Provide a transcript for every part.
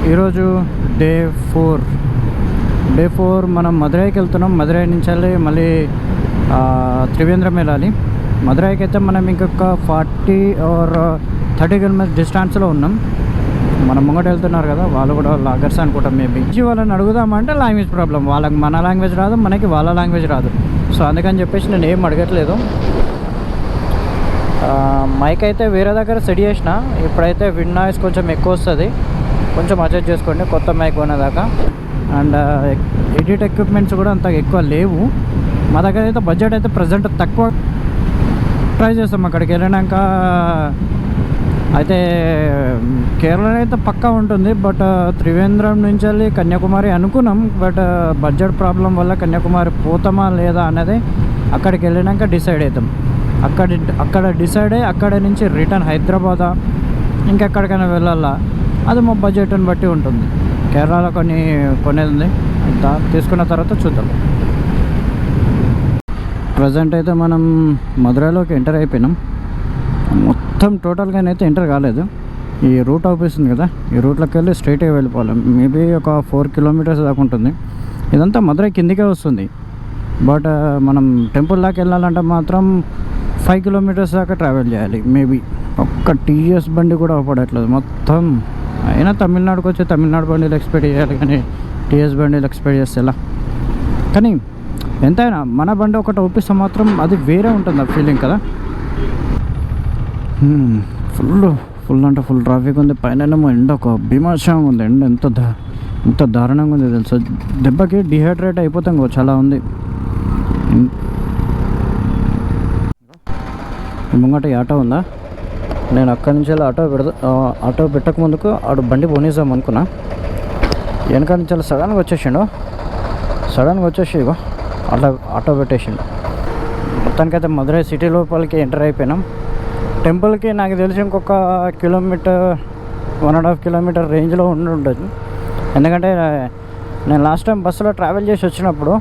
ఈరోజు డే 4 మనం మదురైకి వెళ్తున్నాం. మదురై నుంచి వెళ్ళి మళ్ళీ త్రివేంద్రం వెళ్ళాలి. మదురైకి అయితే మనం ఇంకొక 40 or 30 కిలోమీటర్స్ డిస్టెన్స్లో ఉన్నాం. మనం ముంగట వెళ్తున్నారు కదా, వాళ్ళు కూడా లాగర్స్ అనుకుంటాం. మేబీ వాళ్ళని అడుగుదామంటే లాంగ్వేజ్ ప్రాబ్లం, వాళ్ళకి మన లాంగ్వేజ్ రాదు, మనకి వాళ్ళ లాంగ్వేజ్ రాదు. సో అందుకని చెప్పేసి నేను ఏం అడగట్లేదు. మైక్ అయితే వేరే దగ్గర సెట్ చేసిన. ఇప్పుడైతే విండ్ నాయిస్ కొంచెం ఎక్కువ వస్తుంది, కొంచెం అడ్జస్ట్ చేసుకోండి కొత్త మైక్ కొనేదాకా. అండ్ ఎడిట్ ఎక్విప్మెంట్స్ కూడా అంత ఎక్కువ లేవు మా దగ్గర. అయితే బడ్జెట్ అయితే ప్రజెంట్ తక్కువ. ట్రై చేస్తాం అక్కడికి వెళ్ళినాక. అయితే కేరళ అయితే పక్కా ఉంటుంది, బట్ త్రివేంద్రం నుంచి వెళ్ళి కన్యాకుమారి అనుకున్నాం. బట్ బడ్జెట్ ప్రాబ్లం వల్ల కన్యాకుమారి పోతామా లేదా అనేది అక్కడికి వెళ్ళినాక డిసైడ్ అవుతాం. అక్కడ డిసైడ్ అయ్యి అక్కడ నుంచి రిటర్న్ హైదరాబాదా ఇంకెక్కడికైనా వెళ్ళాలా, అది మా బడ్జెట్ని బట్టి ఉంటుంది. కేరళలో కొనేది ఉంది, అంతా తీసుకున్న తర్వాత చూద్దాం. ప్రజెంట్ అయితే మనం మదురైలోకి ఎంటర్ అయిపోయినాం. మొత్తం టోటల్గానైతే ఎంటర్ కాలేదు. ఈ రూట్ అవుపిస్తుంది కదా, ఈ రూట్లోకి వెళ్ళి స్ట్రైట్గా వెళ్ళిపోవాలి. మేబీ ఒక 4 kilometers దాకా ఉంటుంది. ఇదంతా మదురై కిందికే వస్తుంది. బట్ మనం టెంపుల్ దాకా వెళ్ళాలంటే మాత్రం 5 kilometers దాకా ట్రావెల్ చేయాలి. మేబీ ఒక్క టీఎస్ బండి కూడా అవపడట్లేదు మొత్తం. అయినా తమిళనాడుకి వచ్చి తమిళనాడు బండిలు ఎక్స్పెక్ట్ చేయాలి, కానీ టీఎస్ బండిలు ఎక్స్పెక్ట్ చేస్తే ఎలా? కానీ ఎంతైనా మన బండి ఒకటి ఒప్పిస్తే మాత్రం అది వేరే ఉంటుంది ఆ ఫీలింగ్ కదా. ఫుల్ అంటే ఫుల్ ట్రాఫిక్ ఉంది. పైన ఎండ ఒక భీమాశంగా ఉంది. ఎండ ఎంత దారుణంగా ఉంది తెలుసా. దెబ్బకి డిహైడ్రేట్ అయిపోతాం చాలా ఉంది. ముంగట ఆటో ఉందా, నేను అక్కడి నుంచి ఆటో పెట్టక ముందుకు ఆడు బండి పోనీసాం అనుకున్నా. వెనక నుంచి సడన్గా వచ్చేసి ఇగో అట్లా ఆటో పెట్టేసిండు. మొత్తానికైతే మదురై సిటీ లోపలికి ఎంటర్ అయిపోయినాం. టెంపుల్కి నాకు తెలిసి ఇంకొక 1.5 kilometer రేంజ్లో ఉండదు. ఎందుకంటే నేను లాస్ట్ టైం బస్సులో ట్రావెల్ చేసి వచ్చినప్పుడు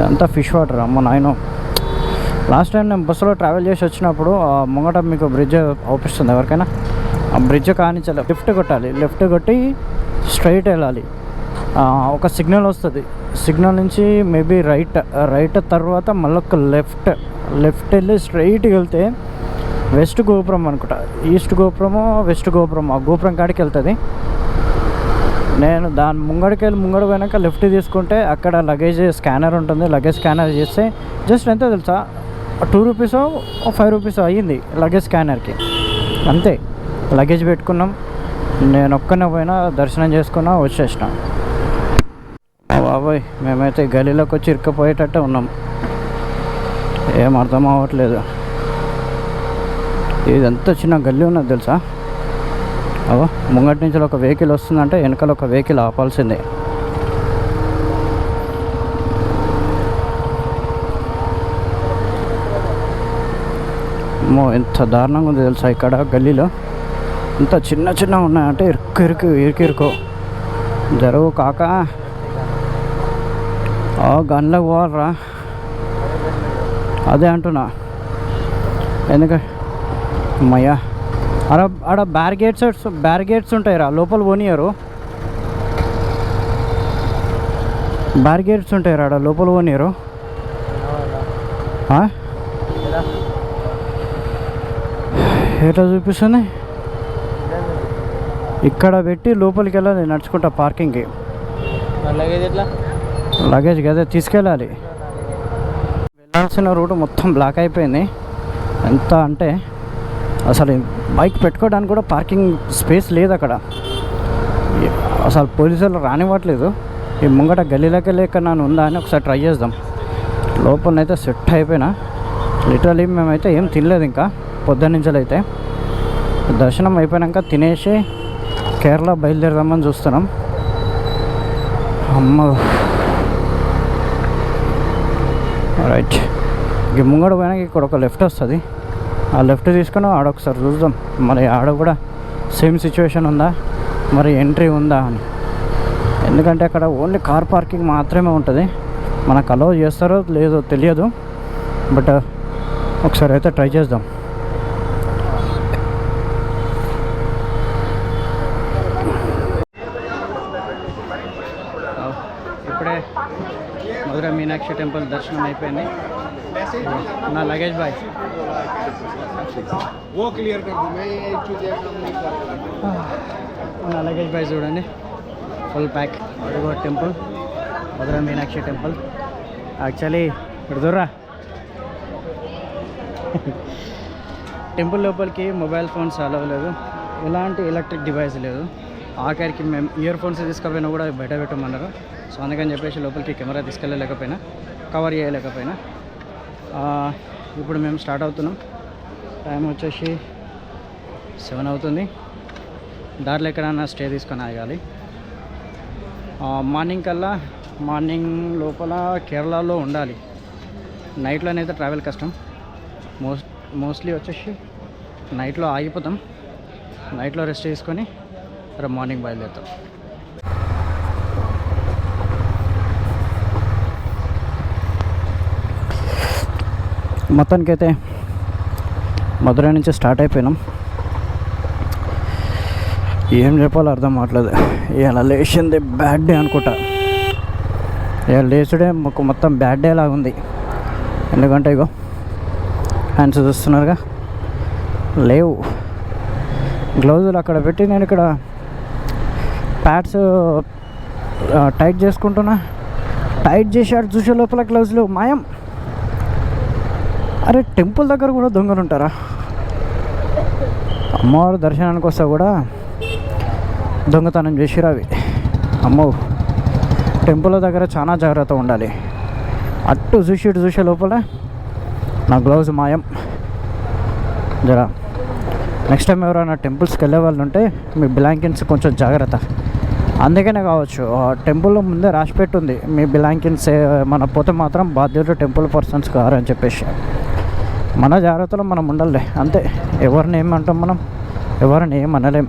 అంతా ఫిష్ వాటర్ అమ్మ నాయనో. లాస్ట్ టైం నేను బస్సులో ట్రావెల్ చేసి వచ్చినప్పుడు ముంగట మీకు బ్రిడ్జ్ అవుపిస్తుంది ఎవరికైనా. ఆ బ్రిడ్జ్ కానించాలి, లెఫ్ట్ కొట్టి స్ట్రైట్ వెళ్ళాలి. ఒక సిగ్నల్ వస్తుంది, సిగ్నల్ నుంచి మేబీ రైట్ తర్వాత మళ్ళీ ఒక లెఫ్ట్ వెళ్ళి స్ట్రైట్కి వెళ్తే వెస్ట్ గోపురం అనుకుంటా, ఈస్ట్ గోపురమో వెస్ట్ గోపురం, ఆ గోపురం కాడికి వెళ్తుంది. నేను దాని ముంగడు పోయినాక లెఫ్ట్ తీసుకుంటే అక్కడ లగేజ్ స్కానర్ ఉంటుంది. లగేజ్ స్కానర్ చేస్తే జస్ట్ ఎంతో తెలుసా, 2 rupees or 5 rupees అయ్యింది లగేజ్ స్కానర్కి, అంతే. లగేజ్ పెట్టుకున్నాం. నేను ఒక్కనే పోయినా, దర్శనం చేసుకున్నా, వచ్చేసిన. బాబాయ్ మేమైతే గలీలోకి వచ్చి ఇరుక్కుపోయేటట్టే ఉన్నాం. ఏం అర్థం అవ్వట్లేదు. ఇదంతా చిన్న గల్లీ ఉన్నది తెలుసా. ముంగటి నుంచి ఒక వెహికల్ వస్తుందంటే వెనకాల ఒక వెహికల్ ఆపాల్సిందే. ఎంత దారుణంగా ఉంది తెలుసా. ఇక్కడ గల్లీలో ఇంత చిన్న ఉన్నాయంటే ఇరుకు జరుగు కాక గన్లకు పోవాలరా, అదే అంటున్నా. ఎందుకంటే అమ్మయ్యా ఆడ బ్యారిగేట్స్ ఉంటాయి రా, లోపల పోనీయరు. బ్యారిగేట్స్ ఉంటాయి రా, ఆడ లోపల పోనీయరు. ఎట్లా చూపిస్తుంది, ఇక్కడ పెట్టి లోపలికి వెళ్ళాలి నడుచుకుంటా పార్కింగ్కి. లగేజ్ కదా తీసుకెళ్ళాలి. వెళ్ళాల్సిన రూట్ మొత్తం బ్లాక్ అయిపోయింది. ఎంత అంటే అసలు బైక్ పెట్టుకోవడానికి కూడా పార్కింగ్ స్పేస్ లేదు అక్కడ. అసలు పోలీసులు రానివ్వట్లేదు. ఈ ముంగట గల్లీలోకి వెళ్ళి నన్ను ఉందా అని ఒకసారి ట్రై చేద్దాం. లోపలనైతే సెట్ అయిపోయినా. లిటరలీ మేమైతే ఏం తినలేదు ఇంకా పొద్దున్నుంచి. దర్శనం అయిపోయాక తినేసి కేరళ బయలుదేరదామని చూస్తున్నాం. అమ్మ రైట్, ఇక ముంగడ పోయినాక ఇక్కడ ఒక లెఫ్ట్ వస్తుంది. ఆ లెఫ్ట్ తీసుకుని ఆడొకసారి చూద్దాం, మరి ఆడ కూడా సేమ్ సిచ్యువేషన్ ఉందా, మరి ఎంట్రీ ఉందా అని. ఎందుకంటే అక్కడ ఓన్లీ కార్ పార్కింగ్ మాత్రమే ఉంటుంది. మనకు అలౌ చేస్తారో లేదో తెలియదు, బట్ ఒకసారి అయితే ట్రై చేద్దాం. మీనాక్షి టెంపుల్ దర్శనం అయిపోయింది. నా లగేజ్ బాయ్ నా లగేజ్ బాయ్ చూడండి ఫుల్ ప్యాక్. అదిగో టెంపుల్ మధుర మీనాక్షి టెంపుల్. యాక్చువల్లీ ఇప్పుడు దూరా టెంపుల్ లోపలికి మొబైల్ ఫోన్స్ అలవ్ లేదు, ఎలాంటి ఎలక్ట్రిక్ డివైస్ లేదు. ఆఖరికి మేము ఇయర్ ఫోన్స్ తీసుకుపోయినా కూడా బయట పెట్టమన్నారు. సో అందుకని చెప్పేసి లోపలికి కెమెరా తీసుకెళ్ళలేకపోయినా, కవర్ చేయలేకపోయినా. ఇప్పుడు మేము స్టార్ట్ అవుతున్నాం. టైం వచ్చేసి 7 అవుతుంది. దారిలో ఎక్కడన్నా స్టే తీసుకొని ఆగాలి. మార్నింగ్ లోపల కేరళలో ఉండాలి. నైట్లోనైతే ట్రావెల్ కష్టం. మోస్ట్లీ వచ్చేసి నైట్లో ఆగిపోతాం. నైట్లో రెస్ట్ చేసుకొని రేపు మార్నింగ్ బయలుదేరుతాం. మొత్తానికైతే మధురై నుంచి స్టార్ట్ అయిపోయినాం. ఏం చెప్పాలో అర్థం కావట్లేదు. ఇలా లేచింది బ్యాడ్ డే అనుకుంటా. ఇలా లేచుడే మాకు మొత్తం బ్యాడ్ డే లాగా ఉంది. ఎందుకంటే ఇగో హ్యాండ్స్ చూస్తున్నారుగా, లేవు. గ్లౌజులు అక్కడ పెట్టి నేను ఇక్కడ ప్యాడ్స్ టైట్ చేసుకుంటున్నా. టైట్ చేశాడు చూసే లోపల గ్లౌజులు మాయం. అరే టెంపుల్ దగ్గర కూడా దొంగలు ఉంటారా? అమ్మవారు దర్శనానికి వస్తే కూడా దొంగతనం చేసిరు అవి. అమ్మో, టెంపుల్ దగ్గర చాలా జాగ్రత్త ఉండాలి. అటు చూసే లోపల నా గ్లౌజ్ మాయం. జరా నెక్స్ట్ టైం ఎవరైనా టెంపుల్స్కి వెళ్ళే వాళ్ళు ఉంటే మీ బ్లాంకెట్స్ కొంచెం జాగ్రత్త. అందుకనే కావచ్చు టెంపుల్లో ముందే రాసిపెట్టుంది, మీ బ్లాంకెట్స్ మన పోతే మాత్రం బాధ్యత టెంపుల్ పర్సన్స్ కారని చెప్పేసి. మన జాగ్రత్తలో మనం ఉండాలి అంతే. ఎవరిని ఏమంటాం మనం, ఎవరిని ఏమనలేం.